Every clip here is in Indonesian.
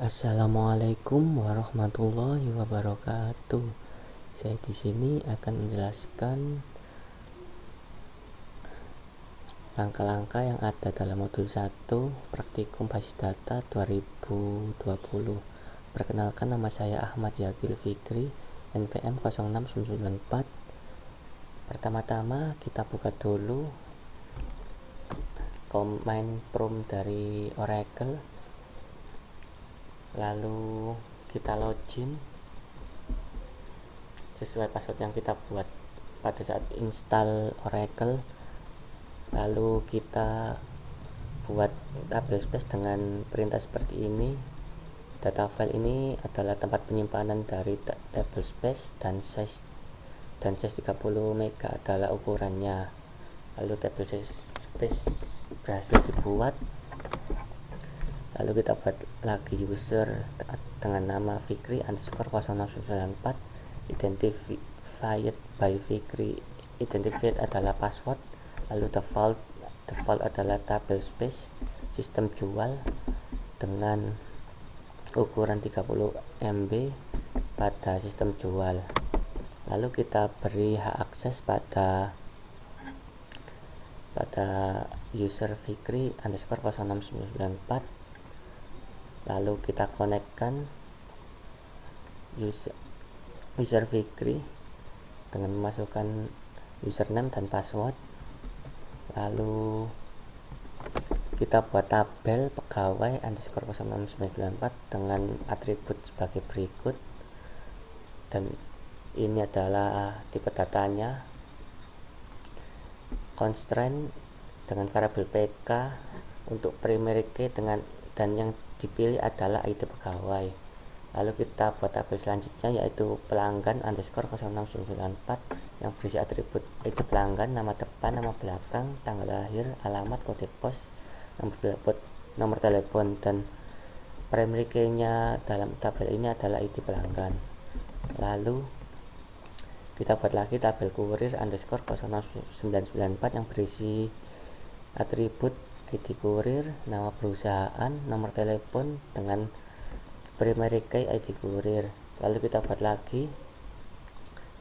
Assalamualaikum warahmatullahi wabarakatuh. Saya di sini akan menjelaskan langkah-langkah yang ada dalam modul 1 Praktikum Basis Data 2020. Perkenalkan, nama saya Ahmad Yakil Fikri, NPM 06994. Pertama-tama kita buka dulu command prompt dari Oracle. Lalu kita login sesuai password yang kita buat pada saat install Oracle. Lalu kita buat tablespace dengan perintah seperti ini. Data file ini adalah tempat penyimpanan dari tablespace dan size 30 MB adalah ukurannya. Lalu tablespace berhasil dibuat. Lalu kita buat lagi user dengan nama Fikri_0694, identified by Fikri. Identified adalah password. Lalu default adalah tablespace sistem jual dengan ukuran 30 MB pada sistem jual. Lalu kita beri hak akses pada user Fikri_0694. Lalu kita konekkan user Fikri dengan memasukkan username dan password. Lalu kita buat tabel pegawai _0694 dengan atribut sebagai berikut, dan ini adalah tipe datanya. Constraint dengan variabel PK untuk primary key dan yang dipilih adalah ID pegawai. Lalu kita buat tabel selanjutnya, yaitu pelanggan _0694 yang berisi atribut ID pelanggan, nama depan, nama belakang, tanggal lahir, alamat, kode pos, nomor telepon, dan primary key-nya dalam tabel ini adalah ID pelanggan. Lalu kita buat lagi tabel kurir _0994 yang berisi atribut ID kurir, nama perusahaan, nomor telepon, dengan primary key ID kurir. Lalu kita buat lagi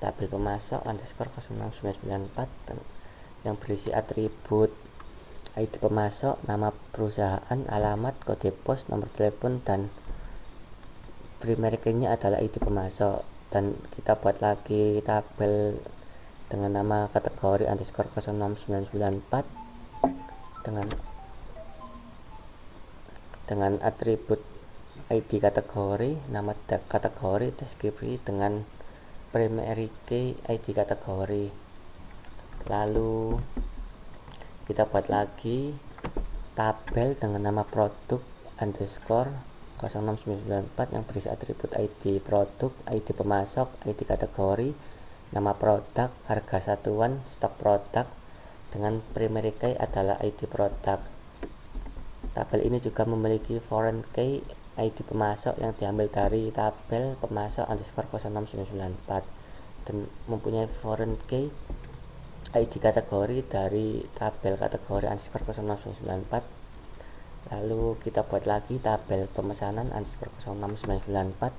tabel pemasok _0694 yang berisi atribut ID pemasok, nama perusahaan, alamat, kode pos, nomor telepon, dan primary key-nya adalah ID pemasok. Dan kita buat lagi tabel dengan nama kategori _0994 dengan atribut ID kategori, nama kategori, deskripsi, dengan primary key ID kategori. Lalu kita buat lagi tabel dengan nama produk _0694 yang berisi atribut ID produk, ID pemasok, ID kategori, nama produk, harga satuan, stok produk, dengan primary key adalah ID produk. Tabel ini juga memiliki foreign key ID pemasok yang diambil dari tabel pemasok _0694 dan mempunyai foreign key ID kategori dari tabel kategori _0994. Lalu kita buat lagi tabel pemesanan _0994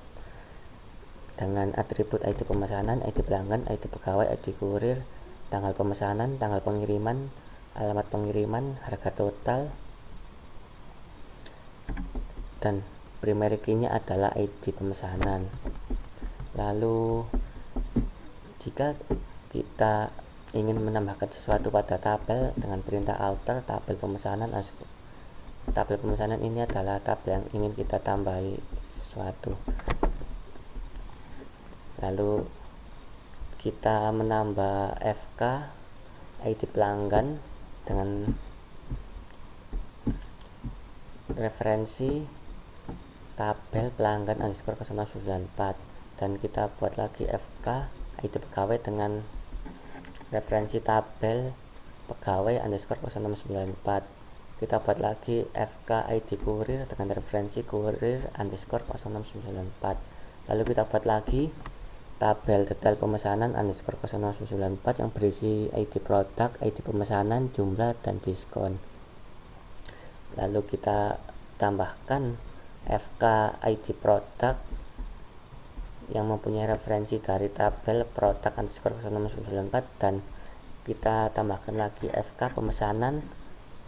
dengan atribut ID pemesanan, ID pelanggan, ID pegawai, ID kurir, tanggal pemesanan, tanggal pengiriman, alamat pengiriman, harga total, dan primary key-nya adalah ID pemesanan. Lalu jika kita ingin menambahkan sesuatu pada tabel dengan perintah alter tabel pemesanan ini adalah tabel yang ingin kita tambahi sesuatu. Lalu kita menambah FK ID pelanggan dengan referensi tabel pelanggan _0994, dan kita buat lagi FK ID pegawai dengan referensi tabel pegawai _0694. Kita buat lagi FK ID kurir dengan referensi kurir _0694. Lalu kita buat lagi tabel detail pemesanan _0994 yang berisi ID produk, ID pemesanan, jumlah, dan diskon. Lalu kita tambahkan FK ID produk yang mempunyai referensi dari tabel produk underscore 0694, dan kita tambahkan lagi FK pemesanan,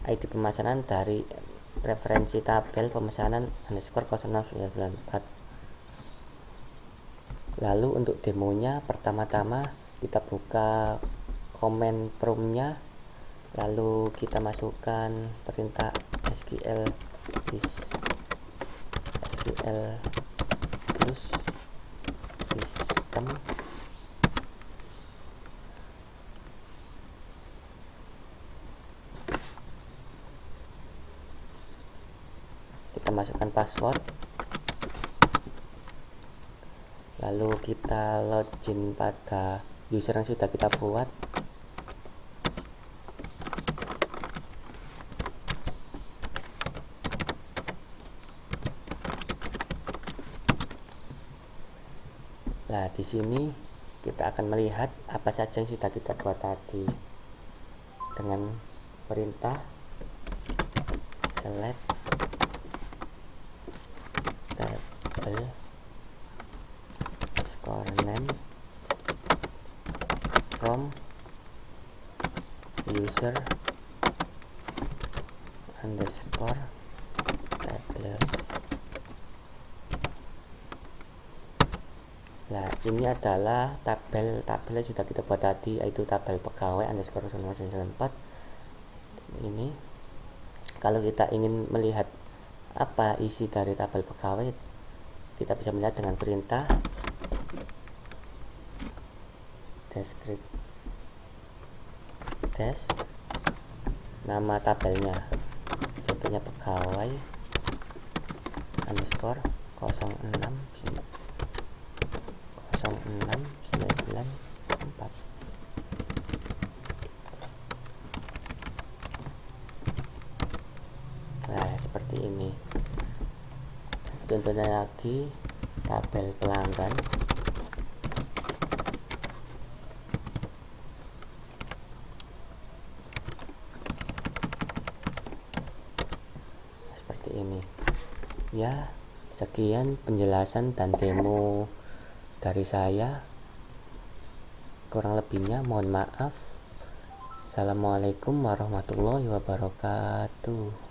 ID pemesanan dari referensi tabel pemesanan underscore 0694. Lalu untuk demonya, pertama-tama kita buka komen promnya, lalu kita masukkan perintah SQL plus system, kita masukkan password, lalu kita login pada user yang sudah kita buat. Nah, di sini kita akan melihat apa saja yang sudah kita buat tadi dengan perintah select table score name from user underscore tables. Nah, ini adalah tabel yang sudah kita buat tadi, yaitu tabel pegawai underscore 0994. Ini kalau kita ingin melihat apa isi dari tabel pegawai, kita bisa melihat dengan perintah des nama tabelnya, contohnya pegawai underscore 0694. Nah, seperti ini. Contohnya lagi tabel pelanggan. Seperti ini. Ya, sekian penjelasan dan demo dari saya. Kurang lebihnya mohon maaf. Assalamualaikum warahmatullahi wabarakatuh.